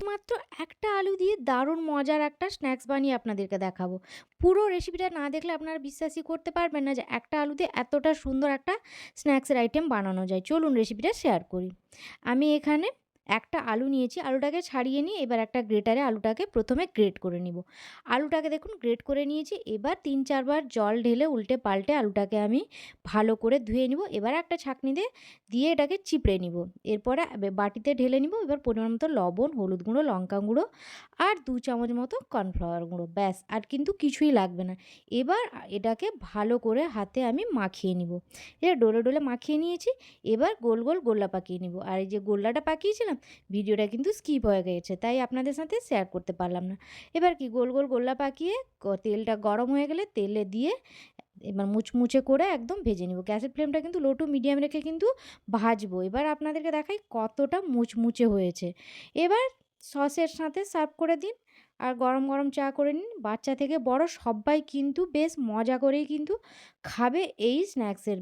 শুধুমাত্র একটা আলু দিয়ে দারুণ মজার একটা স্ন্যাক্স বানিয়ে আপনাদেরকে দেখাবো। পুরো রেসিপিটা না দেখলে আপনারা বিশ্বাসই করতে পারবেন না যে একটা আলু দিয়ে এতটা সুন্দর একটা স্ন্যাক্সের আইটেম বানানো যায়। চলুন রেসিপিটা শেয়ার করি। আমি এখানে একটা আলু নিয়েছি, আলুটাকে ছাড়িয়ে নিয়ে এবার একটা গ্রেটারে আলুটাকে প্রথমে গ্রেট করে নিব। আলুটাকে দেখুন গ্রেট করে নিয়েছি। এবার ৩-৪ বার জল ঢেলে উল্টে পাল্টে আলুটাকে আমি ভালো করে ধুয়ে নিব। এবার একটা ছাঁকনি দিয়ে এটাকে চিপড়ে নিব। এরপরে বাটিতে ঢেলে নিব। এবার পরিমাণ মতো লবণ, হলুদ গুঁড়ো, লঙ্কা গুঁড়ো আর ২ চামচ মতো কর্নফ্লাওয়ার গুঁড়ো, ব্যাস আর কিন্তু কিছুই লাগবে না। এবার এটাকে ভালো করে হাতে আমি মাখিয়ে নিব। এটা ডোলে ডোলে মাখিয়ে নিয়েছি। এবার গোল গোল গোল্লা পাকিয়ে নিব। আর এই যে গোল্লাটা পাকিয়েছিলাম, ভিডিওটা কিন্তু স্কিপ হয়ে গিয়েছে, তাই আপনাদের সাথে শেয়ার করতে পারলাম না। এবার কি গোল গোল গোল্লা পাকিয়ে তেলটা গরম হয়ে গেলে তেলে দিয়ে এবার মুচমুচে করে একদম ভেজে নিব। গ্যাসের ফ্লেমটা কিন্তু লো টু মিডিয়াম রেখে কিন্তু ভাজবো। এবার আপনাদেরকে দেখাই কতটা মুচমুচে হয়েছে। এবার সসের সাথে সার্ভ করে দিন আর গরম গরম চা করে নিন। বাচ্চা থেকে বড় সবাই কিন্তু বেশ মজা করেই কিন্তু খাবে এই স্ন্যাক্সের